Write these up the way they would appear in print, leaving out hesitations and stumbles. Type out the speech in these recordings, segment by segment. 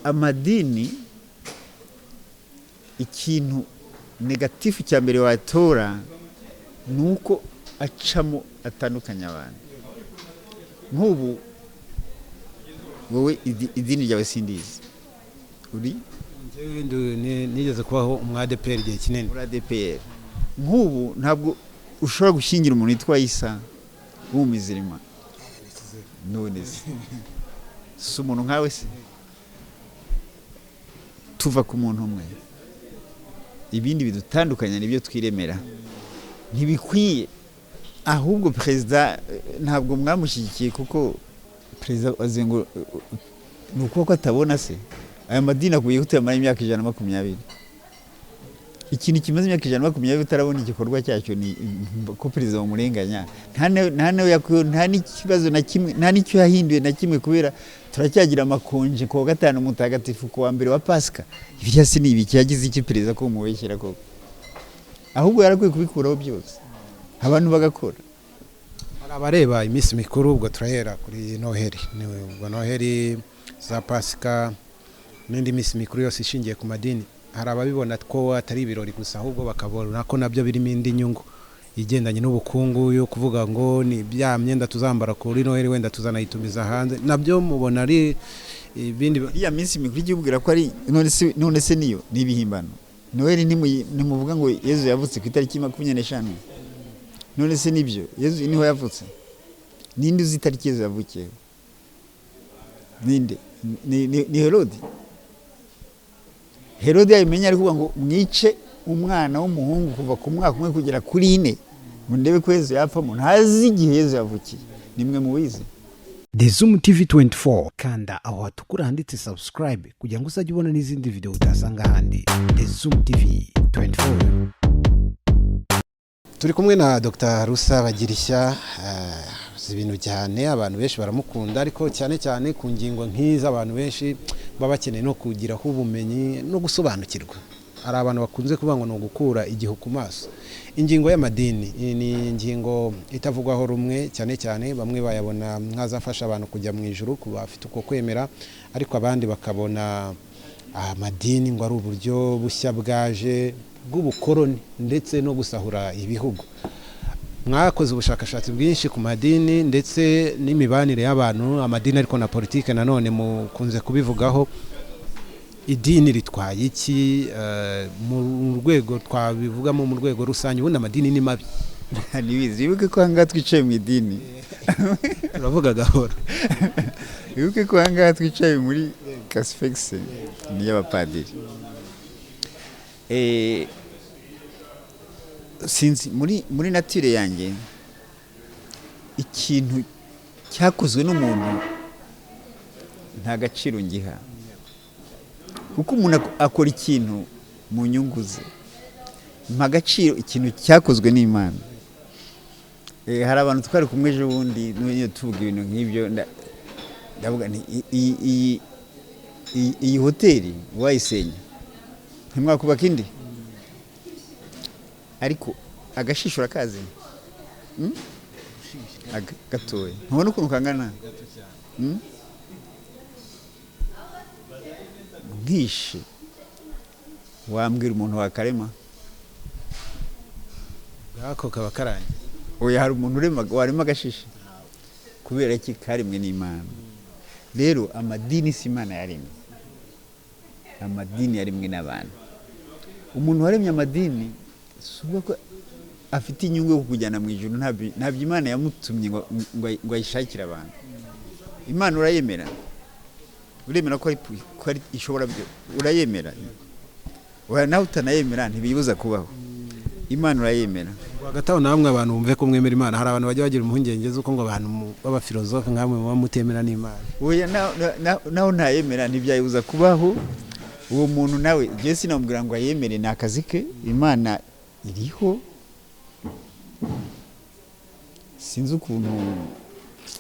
amadini ikintu negatifu cya mbere watora nuko acamo atandukanya abantu. Nk'ubu wowe idini ryawe sindizi uri nigeze kubaho umwadeperi igihe kinini. Uradeperi nk'ubu ntabwo ushobora gushingira umuntu yitwa Isa w'umuzirima none si umuntu nkawe se. Tuva ku muntu umwe, ibindi bidutandukanya nibyo twiremera ntibikwiye. Ahubwo perezida ntabwo mwamushyigikiye kuko perezida azengo nuko ko atabona se. Aya madini akuye kutamara imyaka 120. Ikintu kimaze imyaka 120 utarabona igikorwa cyacyo ni ko perezida wamurenganya. Nta n'ikibazo na kimwe, nta n'icyo yahinduye na kimwe, kubera turacyagira amakonje ko gatanu mutagatifu ko wa mbere wa Pasika. Ibyo si ni ibiki yagize iki perezida ko mubeshyira koko. Ahubwo yarakwiye kubikuraho byose abantu bagakora. Abareba iminsi mikuru ubwo turahera kuri Noheli, ubwo Noheli za Pasika n'indi minsi mikuru yose ishingiye ku madini. Hari ababibona ko atari ibirori gusa, ahubwo bakabona ko nabyo birimo indi nyungu igendanye n'ubukungu yo kuvuga ngo ni bya myenda tuzambara kuri Noheli wenda tuzanayitumiza hanze. Nabyo mubona ari ibindi. Iya minsi mikuru igibwira ko ari none se niyo nibihimbano. Noheli nimuvuga ngo Yezu yavutse ku itariki 25. None se nibyo Yezu niho yavutse? Ninde uzi itariki Yezu yavukiye? Ninde? Ni Herode. Herode yamenya ari kuvuga ngo mwice umwana w'umuhungu kuva ku mwaka umwe kugera kuri 4 ngo ndebe ko Yezu yapfamo. Ntazi igihe Yezu yavukiye. Nimwe mubizi. The Zoom TV 24 kanda aho hatukura handitse subscribe kugira ngo uzajye ubona n'izindi video utasanga handi. The Zoom TV 24. Turi kumwe na Dr. Rusa Bagirishya. Ibintu cyane abantu benshi baramukunda, ariko cyane ku ngingo nk'iza abantu benshi baba bakeneye no kugira ubumenyi no gusobanukirwa. Hari abantu bakunze kuvuga ngo no gukura igihu ku maso. Ingingo y'amadini ni ingingo itavugwaho rumwe, cyane bamwe bayabona nkazafasha abantu kujya mu ijuru kuba afite uko kwemera, ariko abandi bakabona amadini ngo ari uburyo bushya bwaje bw'ubukoroni ndetse no gusahura ibihugu. Mwakoze ubushakashatsi bwinshi ku madini ndetse n'imibanire y'abantu, amadini ariko na politike nanone mukunze kubivugaho. Idini ritwaye iki mu rwego twabivugamo mu rwego rusange? Ubundi amadini ni mabi. Nibizi yuko ko hanga twicaye mu idini turavuga gahoro. Yuko ko hanga twicaye muri Casifex ni y'abapadiri. Sinzi muri nature yanjye ikintu cyakozwe n'umuntu nta gaciro ngiha, kuko umuntu akora ikintu mu nyungu ze. Mpa gaciro ikintu cyakozwe n'Imana. Hari abantu twari kumwe ejo bundi n'uyo tuvuga ibintu nk'ibyo, ndavuga nti iyi hoteli wayisenya ntimwakubaka indi, ariko agashishura kazi gatoya ntubona ukuntu kangana ngishe. Wambwira umuntu wakarema gako kaba karanye? Oya, hari umuntu warema agashishe kubera iki karimwe n'Imana. Rero amadini si Imana yaremye, amadini yarimwe n'abantu. Umuntu waremye amadini suba ko afite inyungu yo kujyana mu ijuru. Ntabyo Imana yamutumye ngo ayishakire abantu. Imana urayemera? Uremera ko ari ishobora byo? Urayemera? Oya, nawe utanayemera ntibibuza kubaho. Imana urayemera? Hagataho namwe abantu bumve ko mwemera Imana. Hari abantu bajya bagira umuhungenge zuko ngo abantu baba filozofe nkamwe muba mutemera n'Imana. Oya, nawe ntayemera ntibyayibuza kubaho. Uwo muntu nawe je sinamubwira ngo ayemere, ni akazi ke. Imana iriho. Sinzi ukuntu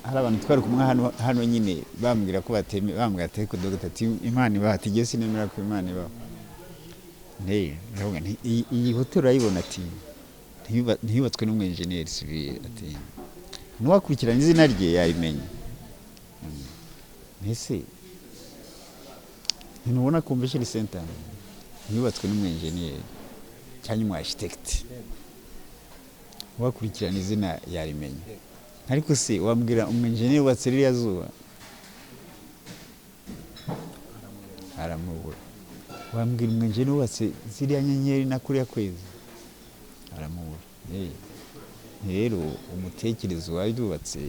hari abantu twari kumwe hano nyine bambwira ko bambwira ati ko Dr. Imana ibahati, je sinemera ko Imana ibaho. Iyi hoteli urayibona ati ntiyubatswe n'umwenjeneri civil, ati nuwakurikirana izina rye yayimenya. ntubona convention center yubatswe n'umwenjeniyeri cyangwa umu architect wakurikirana izina yarimenya, ariko se wambwira umwenjeniyeri wubatse ririya zuba aramubura, wambwira umwenjeniyeri wubatse ziriya nyenyeri na kuriya kwezi aramubura. Rero umutekerezo wabyubatse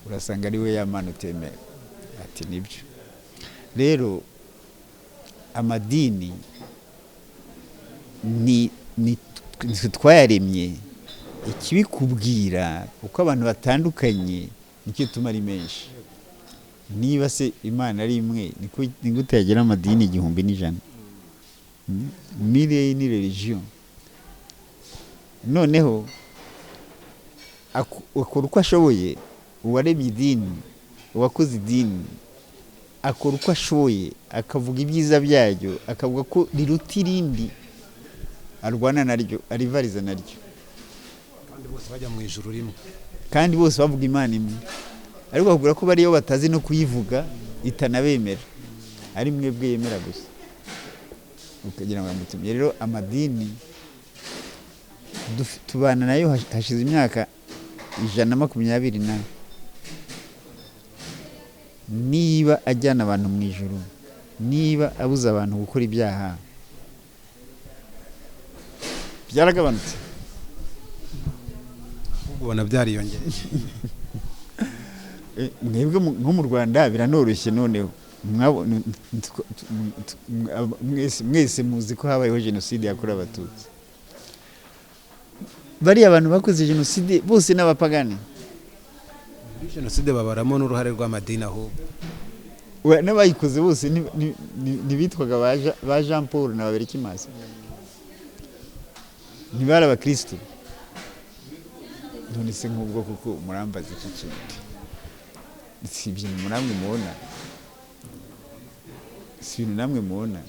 urasanga ari we yamana utemera ati nibyo. Rero amadini ni twayaremye, ikibikubwira uko abantu batandukanye nicyo tuma ari menshi. Niba se Imana ari imwe ni gute yagira amadini 1,100? Mille ni religion. Noneho akora uko ashoboye, uwaremye idini, uwakoze idini akora uko ashoboye, akavuga ibyiza byaryo, akavuga ko riruta irindi, arwana naryo, arivariza naryo, kandi bose bajya mu ijuru rimwe, kandi bose bavuga Imana imwe, ariko bakubwira ko bariyo batazi no kuyivuga itanabemera, ari mwebwe yemera gusa, ukagira ngo yamutumye. Rero amadini tubana nayo hashize imyaka 128. Niba ajyana abantu mu ijuru, niba abuza abantu gukora ibyaha, byaragabanutse, ubona byariyongeye. Mwebwe nko mu Rwanda biranoroshye, noneho mwese muzi ko habayeho jenoside yakorewe Abatutsi. Bariya abantu bakoze jenoside bose n'abapagani. Jenoside babaramo n'uruhare rw'amadini, aho n'abayikoze bose ntibitwaga ba Jean Paul na Babirikimasi, ntibari abakristo. None se nk'ubwo kuko murambaza iki kintu, si ibintu namwe mubona, si ibintu namwe mubona.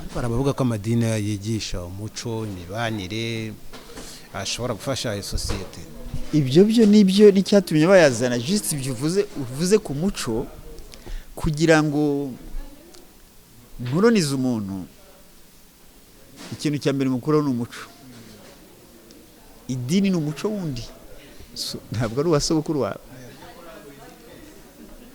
ariko baravuga ko amadini yigisha umuco, imibanire, ashobora gufasha sosiyete. Ibyo byo nibyo n'icyatumye bayazana, just ibyo uvuze ku muco, kugira ngo nkuronize umuntu. Ikintu cya mbere mukuru ni umuco. Idini ni umuco wundi, ntabwo ari uwasogokuru wawe.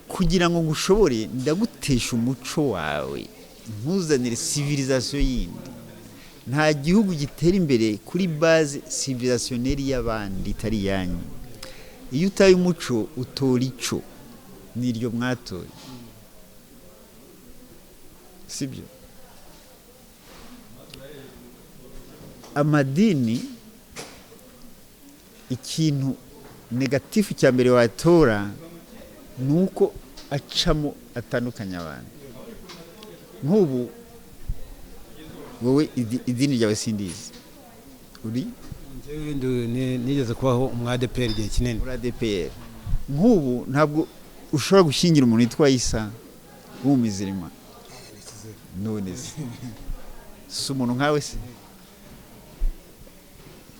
Kugira ngo ngushobore ndagutesha umuco wawe, ntuzanire civilisation yindi. Nta gihugu gitera imbere kuri base civilisationnelle y'abandi itari yanyu. Iyo utaye umuco utora ico niryo mwatoye, sibyo? Amadini ikintu negatifu cya mbere watora nuko acamo atandukanya abantu. Nk'ubu wowe idini ryawe sindizi, uri nigeze kubaho umwadeperi igihe kinini. ADPR nk'ubu ntabwo ushobora gushingira umuntu witwa Isa w'umuzirima, none se umuntu nkawe se?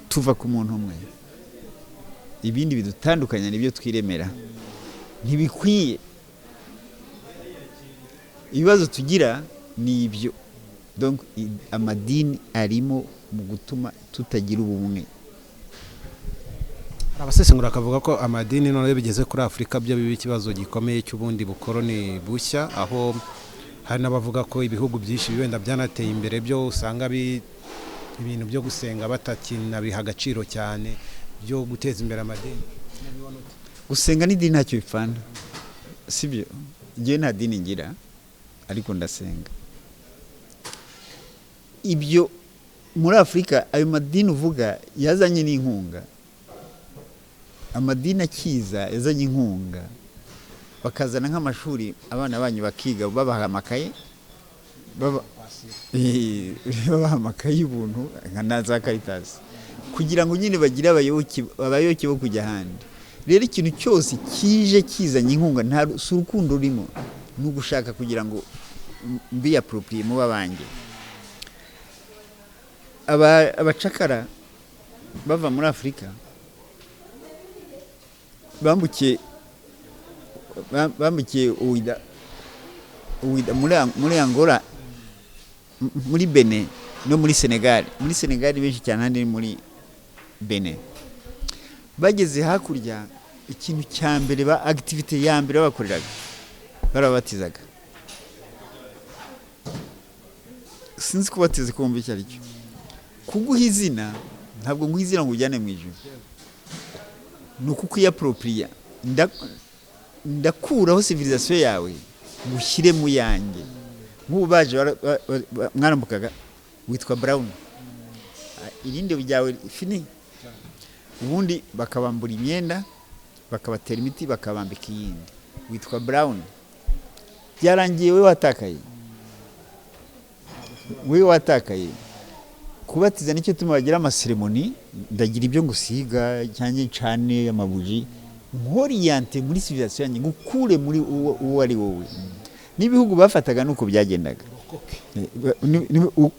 Tuva ku muntu umwe, ibindi bidutandukanya nibyo twiremera, ntibikwiye. Ibibazo tugira ni ibyo. Donc amadini arimo mu gutuma tutagira ubumwe. Abasesengura akavuga ko amadini none bigeze kuri Afrika byo bibi ikibazo gikomeye cy'ubundi bukoroni bushya, aho hari n'abavuga ko ibihugu byinshi wenda byanateye imbere byo usanga ibintu byo gusenga batakina biha agaciro cyane, byo guteza imbere amadini. Gusenga n'idini ntacyo bipfana, sibyo? Ngiye nta dini ngira, ariko ndasenga. Ibyo muri Afrika ayo madini uvuga yazanye n'inkunga. Amadini akiza yazanye inkunga, bakazana nk'amashuri abana banyu bakiga, babaha amakaye, babaha amakaye y'ubuntu nka za Caritas, kugira ngo nyine bagire abayoboke bo kujya ahandi. Rero ikintu cyose kije kizanye inkunga nta urukundo rurimo, ni ugushaka kugira ngo mbi approprié mu babange. Abacakara bava muri Afrika bambukiye Uwida muri Angola, muri Benin no muri Senegal benshi cyane handi muri Benin. Bageze hakurya, ikintu cya mbere activity ya mbere bakoreraga barabatizaga. Sinzi kubatiza kumva icyo aricyo. Kuguha izina ntabwo nguha izina ngo ujyane mu ijuru, ni ukukwiyapropriya. Ndakuraho civilisation yawe gushyire mu yanjye. Nk'ubu baje mwarambukaga witwa Brown, irinde byawe fini, ubundi bakabambura imyenda, bakabatera imiti, bakabambika iyindi, witwa Brown. Byarangiye we watakaye. Kubatiza nicyo tuma bagira amaseremoni, ndagira ibyo ngusiga cyane cyane amabuji, nk'oriente muri civilisation yanjye, ngukure muri uwo ari wowe. N'ibihugu bafataga nuko byagendaga,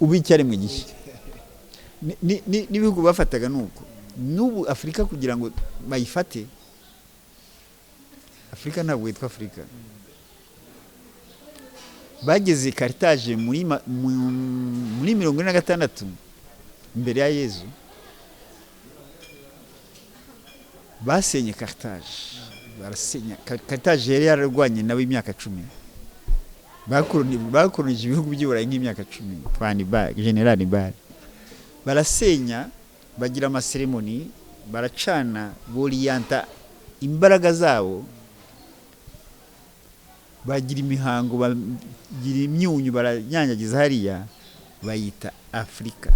ubicyaremwe gishya. N'ibihugu bafataga nuko. N'ubu Afrika kugira ngo bayifate, Afrika ntabwo yitwa Afrika. Bageze Carthage muri 46 mbere ya Yezu, basenye Carthage, barasenya Carthage. Yari yararwanye nawe imyaka 10, bakoronije ibihugu by'Uburayi nk'imyaka 10. General Hannibal barasenya, bagira amaseremoni, baracana, boriyanta imbaraga zabo, bagira imihango, bagira imyunyu, baranyanyagiza hariya, bayita Afrika.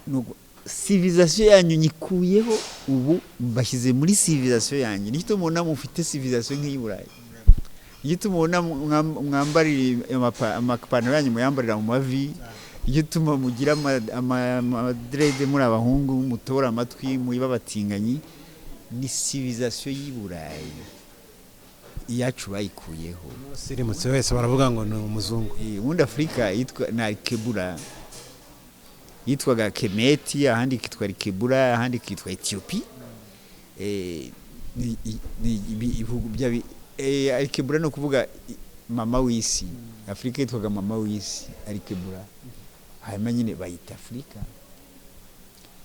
Nuko civilisation yanyu nyikuyeho, ubu mbashyize muri civilisation yanyu. Nicyo mubona mufite civilisation nk'iy'Uburayi, nicyo mubona mwambarira amapantaro yanyu muyambarira mu mavi, nicyo tuma mugira amadrede muri abahungu, mutora amatwi, muri babatinganyi. Ni civilisation y'Uburayi, iyacu bayikuyeho. Sirimutse wese baravuga ngo ni umuzungu. Ubundi Afrika yitwa na Kebura, yitwaga Kemeti, ahandi kitwa Kebura, ahandi kitwa Ethiopia. Ni ibihugu bya Kebura no kuvuga mama w'isi. Afrika yitwaga mama w'isi ari Kebura. Hanyuma nyine bayita Afrika.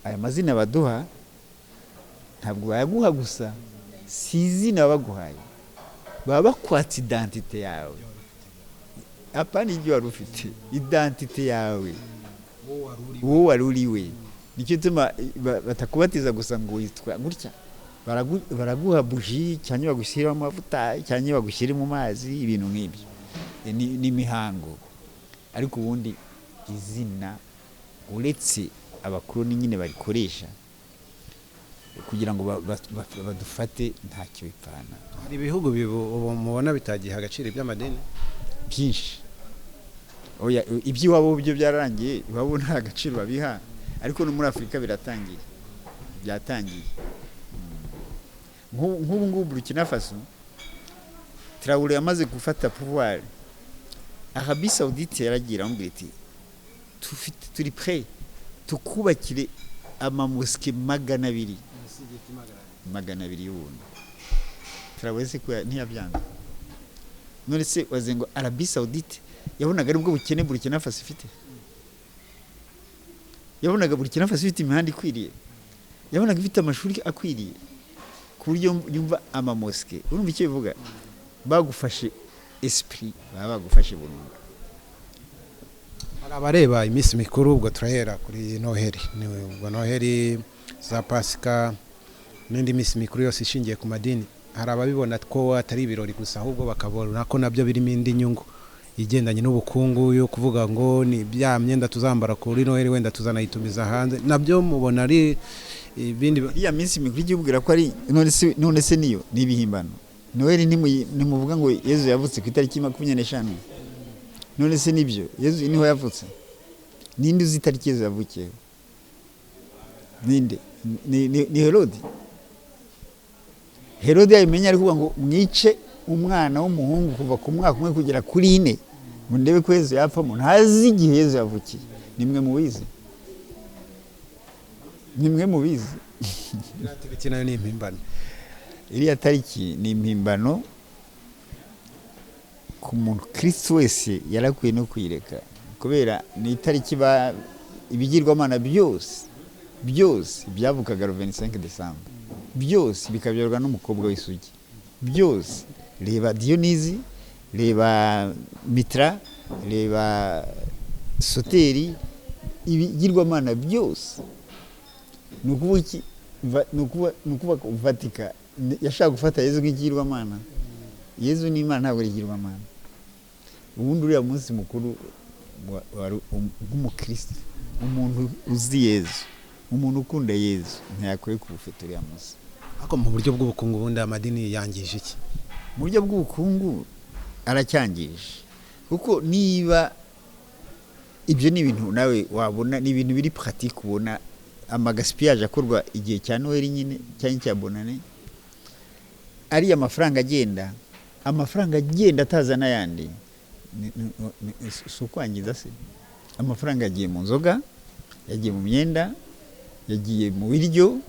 Aya mazina baduha ntabwo bayaguha gusa, si izina baguhaye, baba bakwatsa identite yawe. Apana ibyo wari ufite, identite yawe, uwo wari uriwe. Nicyo tuma batakubatiza gusa ngo witwa gutya. Baraguha buji, cyane bagushyira mu mavuta, cyane bagushyira mu mazi, ibintu nk'ibyo. Ni imihango. Ariko ubundi izina uretse abakoloni nyine barikoresha kugira ngo badufate ntacyo bipfana. Hari ibihugu mubona bitagiha agaciro iby'amadini byinshi. Oya, iby'iwabo byo byararangiye, iwabo nta agaciro babiha, ariko no muri Afrika byatangiye. Nk'ubu Burkina Faso, Traoré yamaze gufata pouvoir, Arabie Saoudite yaragira ambwira iti turi prêt tukubakire amamoske 200 y'ubuntu. Traoré se ko ntiyabyanga. None se wazengo Arabie Saoudite yabonaga ari bwo bukene Burkina Faso ifite? Yabonaga Burkina Faso ifite imihanda ikwiriye, yabonaga ifite amashuri akwiriye, ku buryo yumva amamoske. Urumva icyo bivuga? Bagufashe esprit, bagufashe burundu. Abareba iminsi mikuru, ubwo turahera kuri Noheli, ni ubwo Noheli, za Pasika n'indi minsi mikuru yose ishingiye ku madini. Hari ababibona ko atari ibirori gusa, ahubwo bakabona ko nabyo birimo indi nyungu igendanye n'ubukungu, yo kuvuga ngo ni bya myenda tuzambara kuri Noheli wenda tuzanayitumiza hanze. Nabyo mubona ari ibindi. Iya minsi mikuru igibwira ko ari none se niyo ni ibihimbano. Noheli nimuvuga ngo Yezu yavutse ku itariki 25. None se nibyo Yezu niho yavutse? Ninde uzi itariki Yezu yavukiyeho? Ninde? Ni Herode. Herode yamenya ari kuvuga ngo mwice umwana w'umuhungu kuva ku mwaka umwe kugera kuri 4, ngo ndebe ko Yezu yapfamo. Ntazi igihe Yezu yavukiye. Nimwe mubizi. Iriya tariki nayo ni impimbano. Iriya tariki ni impimbano, ku muntu Kristo wese yarakwiye no kwireka kubera ni itariki ibigirwamana byose byavukaga 25 December byose bikabyarwa n'umukobwa w'isugi byose reba Dionisi reba Mitra reba Soteri ibigirwamana byose nukuvuga Vatika yashaka gufata Yezu nk'igirwamana. Yezu ni Imana ntabwo rigirwamana. Ubundi uriya munsi mukuru w'umukristo umuntu uzi Yezu umuntu ukunda Yezu ntiyakwiye kubufata uriya munsi. Ariko mu buryo bw'ubukungu bundi amadini yangije iki? Mu buryo bw'ubukungu aracyangije kuko niba ibyo ni ibintu nawe wabona ni ibintu biri pratique ubona amagaspillage akorwa igihe cya Noel nyine cyane cya Bonane ari amafaranga agenda atazana yandi sukwangiza se amafaranga yagiye mu nzoga yagiye mu myenda yagiye mu biryo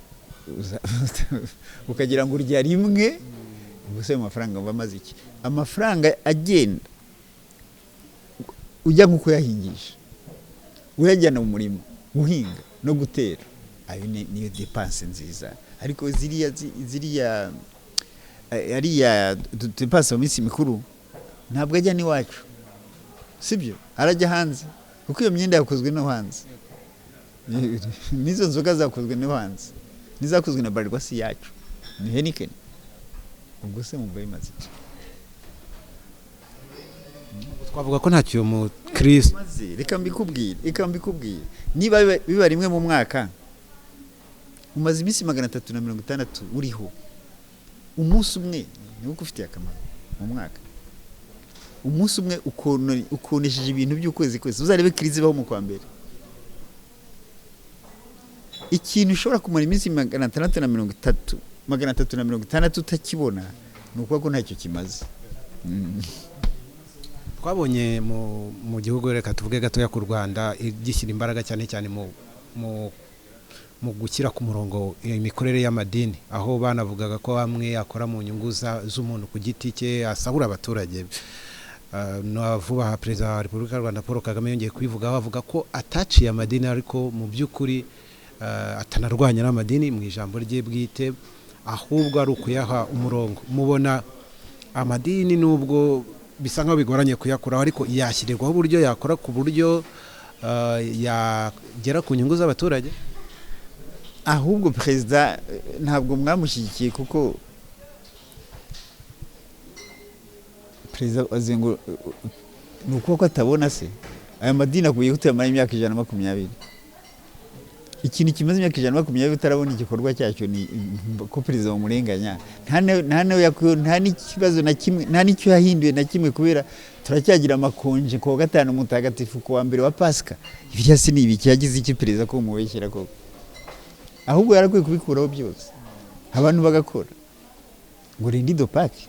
ukagira ngo urya rimwe ubuse amafaranga bamaze iki amafaranga agenda ujya nkuko yahingisha uyajyana mu murimo guhinga no gutera ayo niyo dépense nziza ariko ziriya ariya dépense mu minsi mikuru ntabwo ajya ni wacu sibyo arajya hanze kuko iyo myenda yakozwe no hanze nizo nzoga zakozwe no hanze nizakozwe na Bralirwa si yacu ni Heineken ubwo se mumbaye maziki twavuga ko ntacyo mu Kristo reka mbikubwire niba biba rimwe mu mwaka umaze iminsi 360 uriho umunsi umwe niwo ufitiye akamaro mu mwaka umunsi umwe ukonesheje ibintu by'ukwezi kwese uzarebe krize baho mu kwa mbere ikintu ushobora kumara iminsi 360 utakibona nuko ko ntacyo kimaze. Twabonye mu gihugu reka tuvuge gatoya ku Rwanda gishyira imbaraga cyane cyane mu gukira ku murongo imikorere y'amadini aho banavugaga ko bamwe akora mu nyungu z'umuntu ku giti cye asahura abaturage. Vuba Perezida wa Repubulika y'u Rwanda Paul Kagame yongeye kwivugaho avuga ko ataciye amadini ariko mu by'ukuri atanarwanya n'amadini mu ijambo rye bwite ahubwo ari ukuyaha umurongo. Mubona amadini nubwo bisa nkaho bigoranye kuyakuraho ariko yashyirirwaho uburyo yakora ku buryo yagera ku nyungu z'abaturage? Ahubwo Perezida ntabwo mwamushyigikiye kuko Perezida azengo nuko ko atabona se aya madini akuye gutemara imyaka 120 ikintu kimaze imyaka 120 utarabona igikorwa cyacyo ni ko Perezida bamurenganya nta n'ikibazo na kimwe nta n'icyo yahinduye na kimwe kubera turacyagira amakonje ko gatanu mutagatifu ko wa mbere wa Pasika ibyo si ni ibiki yagize iki Perezida ko mubeshyira ko ahubwo yarakwiye kubikuraho byose abantu bagakora ngo rindi do paki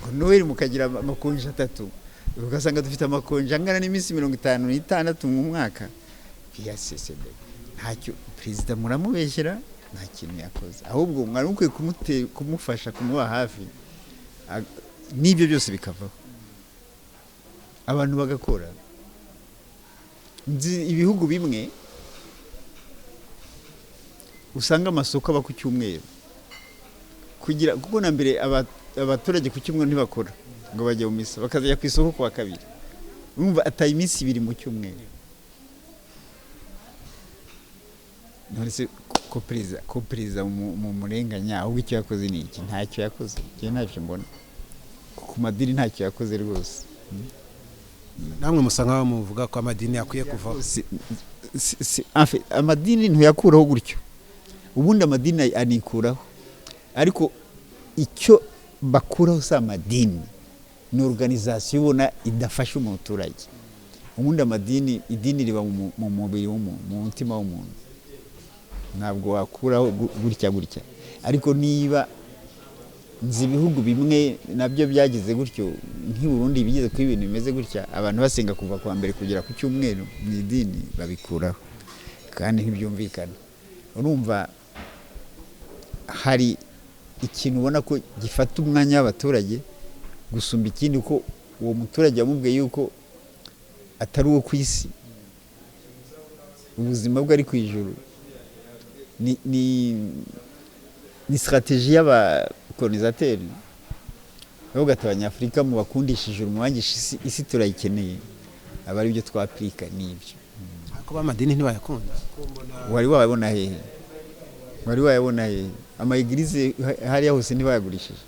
ngo Noel mukagira amakonje 3 ugasanga dufite amakonje angana n'iminsi 56 mu mwaka PSSB ntacyo Perezida muramubeshyira nta kintu yakoze ahubwo mwarukwiye kumufasha kumuba hafi n'ibyo byose bikavaho abantu bagakora. Ibihugu bimwe usanga amasoko aba ku cyumweru kugira kuko na mbere abaturage ku cyumweru ntibakora ngo bajye mu misa bakazajya ku isoko kwa kabiri urumva ataye iminsi 2 mu cyumweru none ko Perezida mu murenganya ahubwo icyo yakoze ni iki ntacyo yakoze je ntacyo mbona ku madini ntacyo yakoze rwose. Namwe musanga muvuga ko amadini yakwiye kuva amadini ntuyakuraho gutyo ubundi amadini anikuraho ariko icyo bakuraho sa amadini ni organisation ubona idafasha umuturage ubundi amadini idini riba mu mubiri w'umuntu mu mutima w'umuntu ntabwo wakuraho gutya ariko niba nzi ibihugu bimwe nabyo byagize gutyo nk'i Burundi bigeze ku ibintu bimeze gutya abantu basenga kuva kwa mbere kugera ku cyumweru mu idini babikuraho kandi ntibyumvikana urumva hari ikintu ubona ko gifata umwanya w'abaturage gusumba ikindi, ko uwo muturage yamubwiye yuko atari uwo ku isi, ubuzima bwe ari ku ijuru. Ni strategie y'abakolonizateri bavuga ati abanyafurika mu bakundisha ijuru, mubangisha isi turayikeneye, aba ari byo twaplika n'ibyo. Ariko b'amadini ntibayakunda. Wari wabona hehe? Wari wayabona hehe? Ama-eglise hariya hose ntibayagurishije.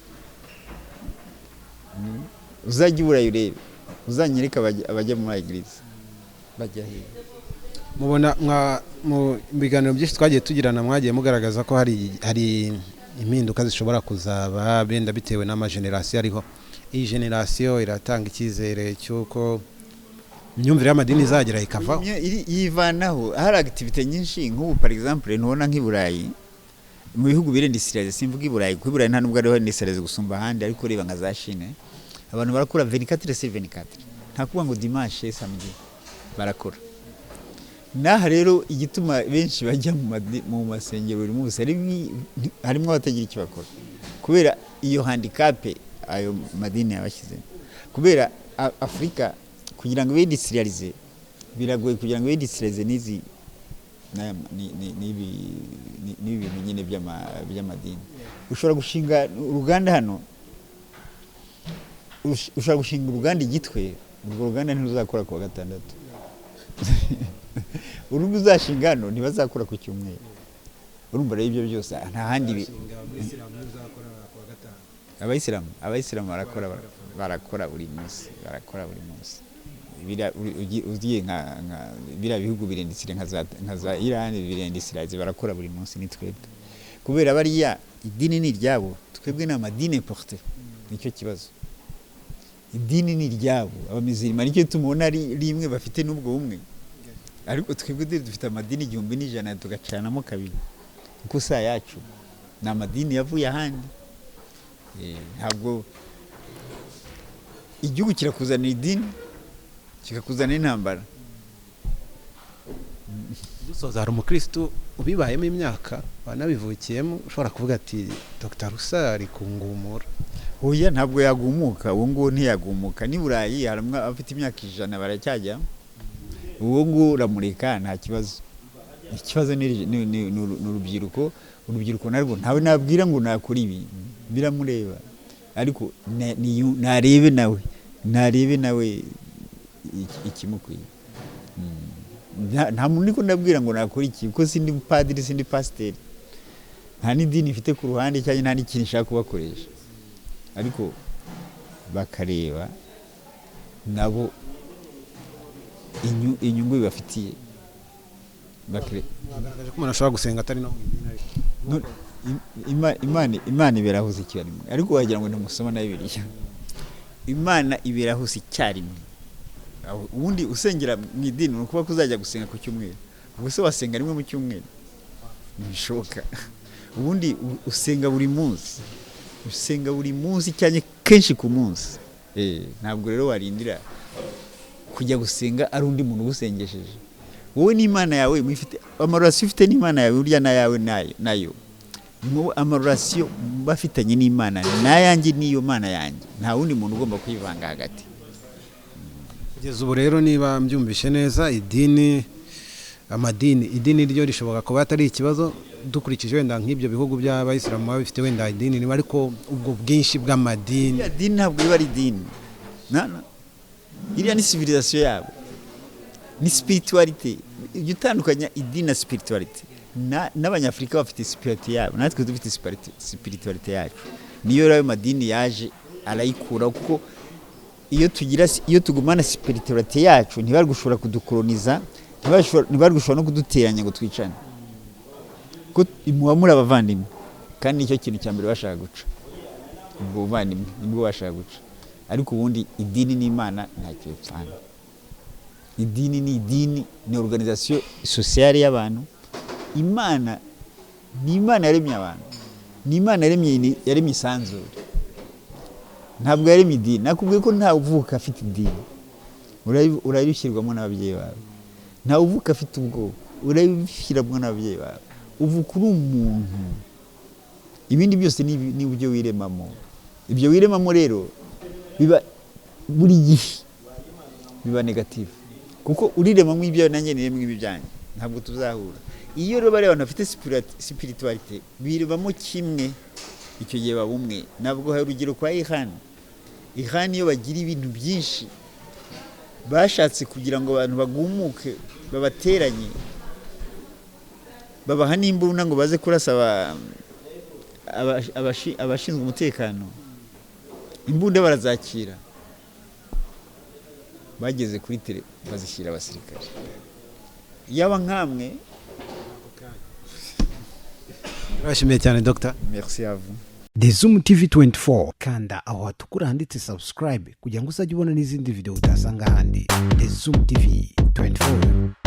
Uzajya uburayo urebe, uzanyereka abajya mu ma-eglise bajya hehe? Mubona mu biganiro byinshi twagiye tugirana mwagiye mugaragaza ko hari impinduka zishobora kuzaba benda bitewe n'amagenerasiyo ariho. Iyi generasiyo iratanga icyizere cy'uko imyumvire y'amadini izagera ikavaho, yivanaho. Hari activite nyinshi, nk'ubu par exemple ntubona nk'iburayi, mu bihugu birendisirize, simvuga iburayi kuko iburayi nta nubwo ariho ndisirize gusumba ahandi, ariko reba nka za Chine abantu barakora 24/24, nta kuvuga ngo dimanche samedi barakora. Naha rero igituma benshi bajya mu masengero buri munsi harimo abatagira icyo bakora, kubera iyo handicap ayo madini yabashyize. Kubera Afrika kugira ngo bidisirize biragoye, kugira ngo bidisirize n'ibi bintu nyine by'amadini. Ushobora gushinga uruganda hano, ushobora gushinga uruganda igitwe, urwo ruganda ntiruzakora ku wa gatandatu. Urugo uzashinga hano ntibazakora ku cyumweru. Urumva rero ibyo byose nta handi. Abayisilamu barakora buri munsi, ugiye nka bihugu birendisire nka za Iran birendisire barakora buri munsi. Ni twebwe kubera bariya idini ni ryabo, twebwe ni amadini porte. Nicyo kibazo, idini ni ryabo. Abamizirima nicyo tumubona rimwe bafite n'ubwo bumwe, ariko twebwe dufite amadini 1100 tugacanamo kabiri. Kuko saa yacu ni amadini yavuye ahandi. Ntabwo igihugu kirakuzanira idini kikakuzanira intambara. Dusoza, hari umukristo ubibayemo imyaka banabivukiyemo ushobora kuvuga ati Dr. Rusa ari kungumura? Oya, ntabwo yagumuka. Uwo ngo ntiyagumuka. Ni Burayi haramwa afite imyaka 100 baracyajya. Uwo ngo uramureka nta kibazo. Ikibazo ni urubyiruko. Urubyiruko narwo ntawe nabwira ngo nakora ibi, biramureba. Ariko narebe nawe ikimukwiye. Nta muntu niko ndabwira ngo nakora iki, kuko sindi padiri, sindi pasiteri, nta n'idini ifite ku ruhande cyangwa nta n'ikintu nshaka kubakoresha. Ariko bakareba nabo inyungu bibafitiye. Bagaragaje ko umuntu ashobora gusenga atari no Imana iberahuze icyarimwe, ariko wagira ngo ntimusoma na Bibiliya. Imana iberahuze icyarimwe. Ubundi usengera mu idini no kuba kuzajya gusenga ku cyumweru, ubwo se wasenga rimwe mu cyumweru? Ntibishoboka. Ubundi usenga buri munsi, cyane kenshi ku munsi. Ntabwo rero warindira kujya gusenga ari undi muntu ugusengesheje. Wowe n'Imana yawe mwifite amarorasiyo ufite n'Imana yawe, urya na yawe nayo mu amarorasiyo bafitanye n'Imana nayanjye niyo Mana yanjye, nta wundi muntu ugomba kwivanga hagati. Kugeza ubu rero niba mbyumvishe neza, idini ryo rishoboka kuba atari ikibazo dukurikije wenda nk'ibyo bihugu by'abayisilamu baba bifite wenda idini, ariko ubwo bwinshi bw'amadini, idini ntabwo iba ari idini. Iriya ni civilisation yabo, ni spirituality. Ibyo utandukanya idini na spirituality. N'abanyafrika bafite spirituality yabo, natwe dufite spirituality yacu. Niyo rero madini yaje arayikura, kuko iyo tugumana spirituality yacu ntibari gushobora kudukoloniza, ntibari gushobora no kuduteranya ngo twicane. Ko muhamura abavandimwe, kandi nicyo kintu cya mbere bashaka guca. Ubwo buvandimwe nibwo bashaka guca. Ariko ubundi idini n'Imana ntacyo bipfana. Idini ni organisation sociale y'abantu. Imana ni Imana yaremye abantu, ni Imana yaremye isanzure, ntabwo yaremye idini. Nakubwiye ko nta uvuka afite idini, urayishyirwamo n'ababyeyi bawe. Nta uvuka afite ubwoba, urayishyirwamo n'ababyeyi bawe. Uvuka uri umuntu. ibindi byose ni uburyo wiremamo. Ibyo wiremamo rero biba buri gihe biba negative, kuko uriremamo ibyo nanjye niremamo ibyanjye, ntabwo tuzahura. Iyo rero bari abantu bafite spiritualite biremamo kimwe, icyo gihe baba umwe. Nabwo hari urugero kwa Ihani iyo bagira ibintu byinshi bashatse kugira ngo abantu bagumuke babateranye, babaha n'imbunda ngo baze kurasa abashinzwe umutekano, imbunda barazakira, bageze kuri tele bazishyira abasirikare. Yaba nkamwe. Urashimiye cyane Dr. Merci à vous. The Zoom TV 24, kanda aho hatukura handitse subscribe kugira ngo uzajye ubona n'izindi video utasanga ahandi. The Zoom TV 24.